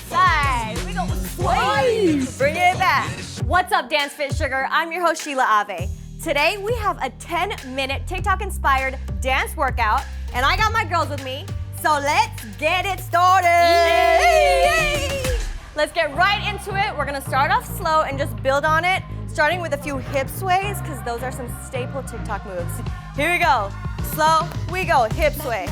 Side. We go sway. Bring it back. What's up, Dance Fit Sugar? I'm your host, Sheela Awe. Today, we have a 10-minute TikTok-inspired dance workout, and I got my girls with me, so let's get it started. Yay! Let's get right into it. We're gonna start off slow and just build on it, starting with a few hip sways, because those are some staple TikTok moves. Here we go. Slow, we go. Hip sway,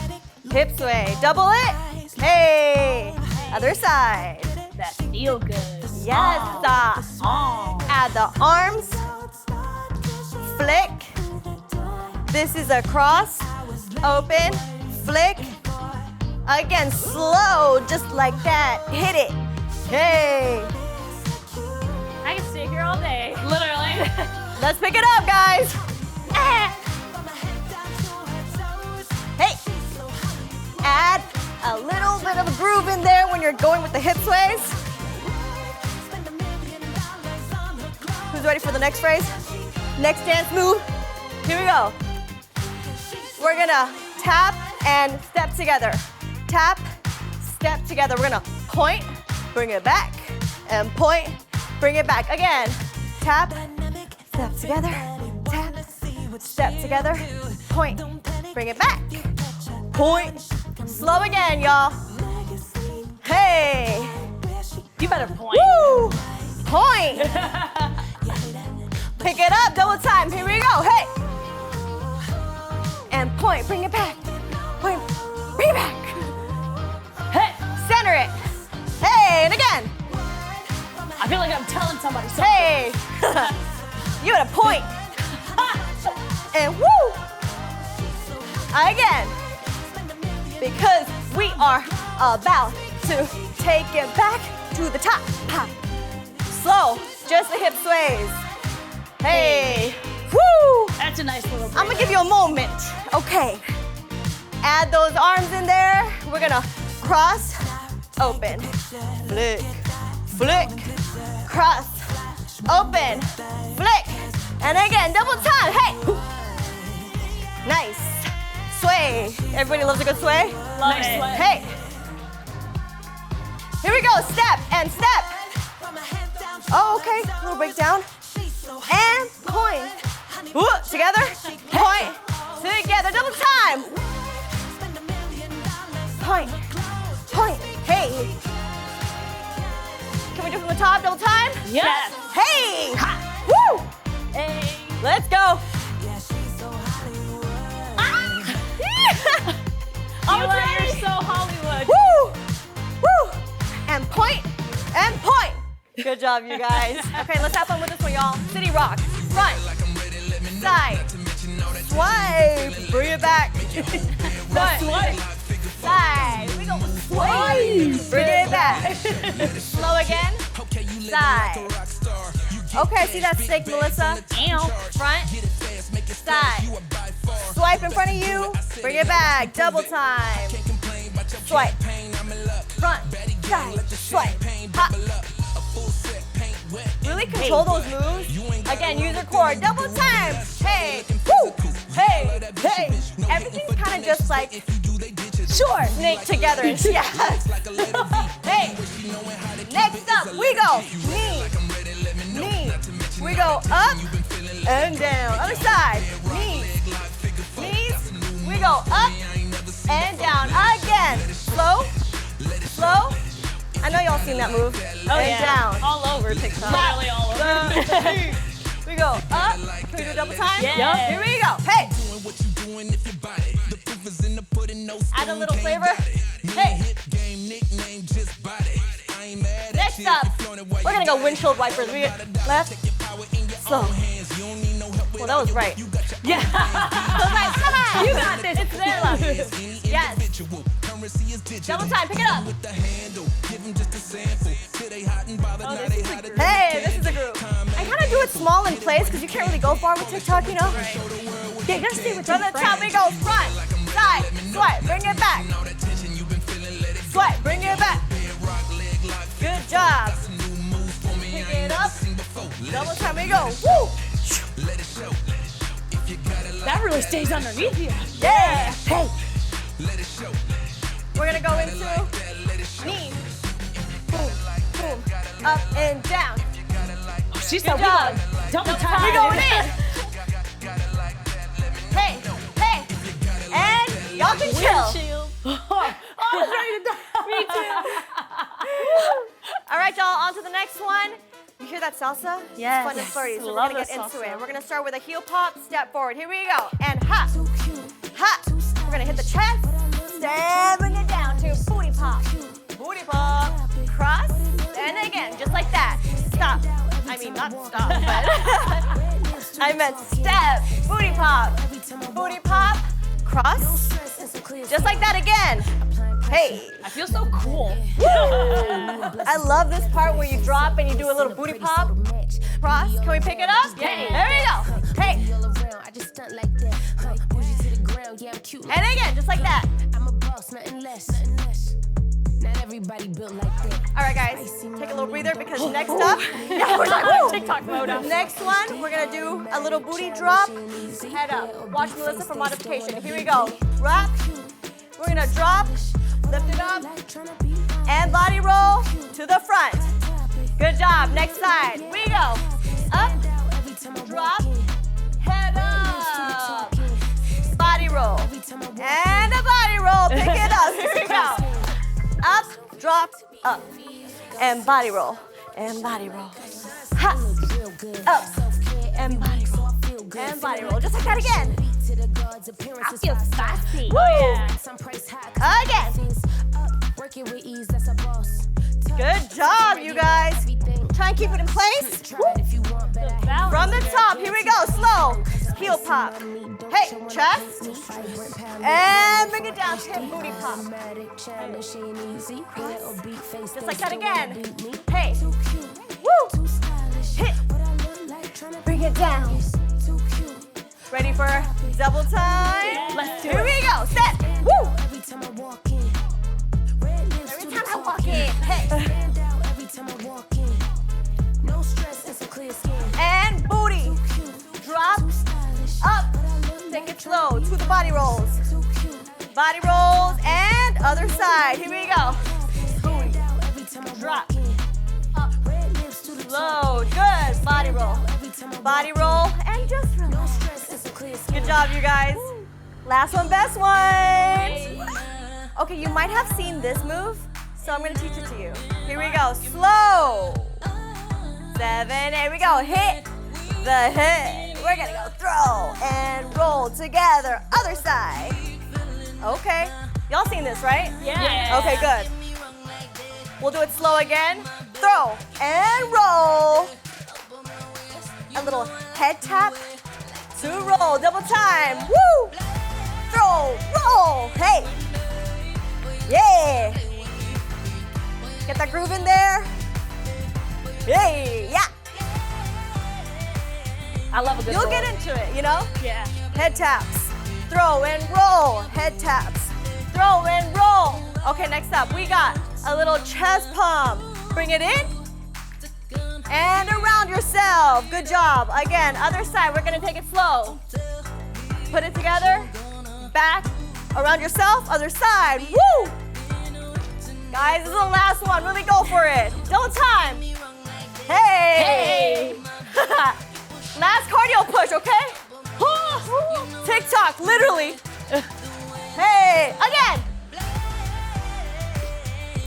double it. Hey, other side. That feel good. Yes. Add the arms. Flick. This is a cross. Open. Flick. Again, slow, just like that. Hit it. Hey. I can stay here all day. Literally. Let's pick it up, guys. Hey. Add a little bit of a groove in there when you're going with the hip sways. Who's ready for the next phrase? Next dance move. Here we go. We're gonna tap and step together. Tap, step together. We're gonna point, bring it back, and point, bring it back. Again, tap, step together, tap, step together, point, bring it back, point. Slow again, y'all. Hey. You better point. Woo! Point. Pick it up, double time. Here we go. Hey. And point, bring it back. Point, bring it back. Hey, center it. Hey, and again. I feel like I'm telling somebody something. Hey. You at a point. And woo. Again. Because we are about to take it back to the top. Slow, just the hip sways. Hey, woo! That's a nice little break. I'm gonna give you a moment. Okay. Add those arms in there. We're gonna cross, open, flick, flick, cross, open, flick, and again, double time. Hey! Nice. Sway. Everybody loves a good sway? Love it. Sway. Hey. Here we go. Step and step. Oh, okay. A little breakdown. And point. Ooh, together. Point. Together. Double time. Point. Point. Hey. Can we do from the top? Double time? Yes. Hey. Ha. Woo. Hey. Let's go. You're so Hollywood. Woo! Woo! And point, and point. Good job, you guys. Okay, let's have fun with this one, y'all. City rock. Front, side, swipe. Bring it back. Front, side. We go swipe. Bring it back. Slow again. Side. Okay, see that stick, Melissa? Front, side. Swipe in front of you. Bring it back. Double time. Swipe. Front, side, swipe. Hop. Really control those moves. Again, use your core. Double time. Hey, woo. Hey, hey. Everything's kind of just like snake together. Yeah. Hey. Next up, we go knee, knee. We go up and down. Other side. Knees. We go up and down. Again. Slow. Slow. I know y'all seen that move. Oh, and yeah. down. All over TikTok. Literally all over. We go up. Can we do double time? Yeah. Here we go. Hey. Add a little flavor. Hey. Next up, we're gonna go windshield wipers. We left. Slow. Well, that was right. Yeah. I was like, come on. You got this. It's there, love. Yes. Double time. Pick it up. Hey, this is a groove. I kind of do it small in place because you can't really go far with TikTok, you know? Right. Yeah, you gotta stay with From the top, we go front, side, swipe, bring it back. Swipe, bring it back. Good job. Pick it up. Double time, we go. Woo! That really stays underneath you. Yeah. Hey. We're gonna go into knee. Boom, boom, up and down. She Good job. Double time. We're going in. Hey, hey, and y'all can chill. Me too. All right, y'all, on to the next one. You hear that salsa? Yes. It's fun and flirty, so we're Love gonna get the into salsa. it. We're gonna start with a heel pop, step forward. Here we go, and hop, hop. We're gonna hit the chest, and bring it down to booty pop, cross, and again, just like that. Stop. I mean, not stop, but I meant step, booty pop, cross, just like that again. Hey. I feel so cool. I love this part where you drop and you do a little booty pop. Cross. Can we pick it up? Yeah. There we go. Hey. And again, just like that. All right, guys. Take a little breather because next up, yeah, we're like, woo. TikTok mode. Next one, we're gonna do a little booty drop. Head up. Watch Melissa for modification. Here we go. Drop. We're gonna drop, lift it up, and body roll to the front. Good job. Next side. Here we go. Up, drop, head up. Body roll. And a body roll. Pick it up. Here we go. Up, drop, up. And body roll. And body roll. Ha. Up. And body roll. And body roll. Just like that again. I feel spicy. Woo. Yeah. Again. Good job, you guys. Try and keep it in place. Woo. From the top, here we go, slow. Heel pop. Hey, chest. And bring it down to hip booty pop. Just like that again. Hey. Woo. Hit. Bring it down. Ready for double time? Let's do Here it. we go, step. Woo. Every time I walk in. Hey. And booty. Drop. Up. Take it slow to the body rolls. Body rolls and other side. Here we go. Booty. Drop. Up. Slow. Good. Body roll. Body roll and just relax. Good job, you guys. Last one, best one. Okay, you might have seen this move, so I'm gonna teach it to you. Here we go, slow. 7, 8, we go, hit the hip. We're gonna go throw and roll together, other side. Okay, y'all seen this, right? Yeah. Okay, good. We'll do it slow again. Throw and roll. A little head tap to roll, double time. Woo! Throw, roll, hey. Yeah. Get that groove in there. Hey, yeah. I love a good You'll roll. get into it, you know? Yeah. Head taps, throw and roll. Head taps, throw and roll. Okay, next up, we got a little chest pump. Bring it in and around yourself. Good job. Again, other side, we're gonna take it slow. Put it together, back, around yourself, other side. Woo! Guys, this is the last one. Really go for it. Double time. Hey! Last cardio push, okay? TikTok, literally. Hey, again.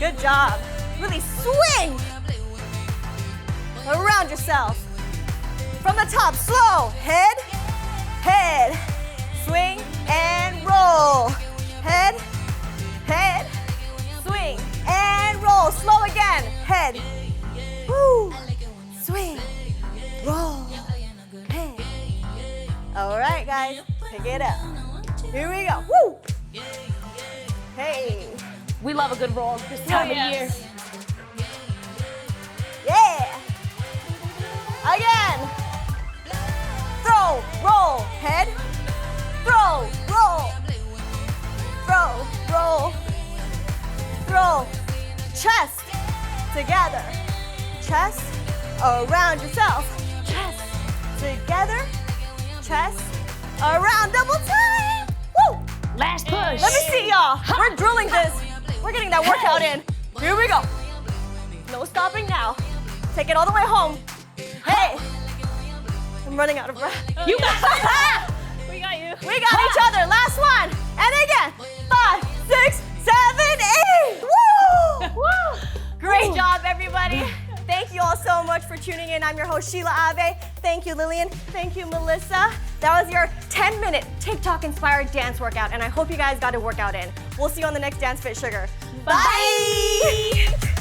Good job. Really swing around yourself. From the top, slow. Head, head, swing and roll. Head, head, swing and roll. Slow again. Head, woo, swing, roll, head. All right, guys, pick it up. Here we go. Woo. Hey. We love a good roll this time of year. Yeah. Again. Throw, roll, head. Throw, roll. Throw, roll. Throw. Chest together. Chest around yourself. Chest together. Chest around. Double time. Woo. Last push. Let me see y'all. We're drilling this. We're getting that workout in. Here we go. No stopping now. Take it all the way home. Hey. I'm running out of breath. You got it. We got you. We got each other. Last one. And again. 5, 6, 7, 8. Woo! Woo! Great job, everybody. Thank you all so much for tuning in. I'm your host, Sheela Awe. Thank you, Lilian. Thank you, Melissa. That was your 10-minute TikTok-inspired dance workout, and I hope you guys got a workout in. We'll see you on the next Dance Fit Sugar. Bye!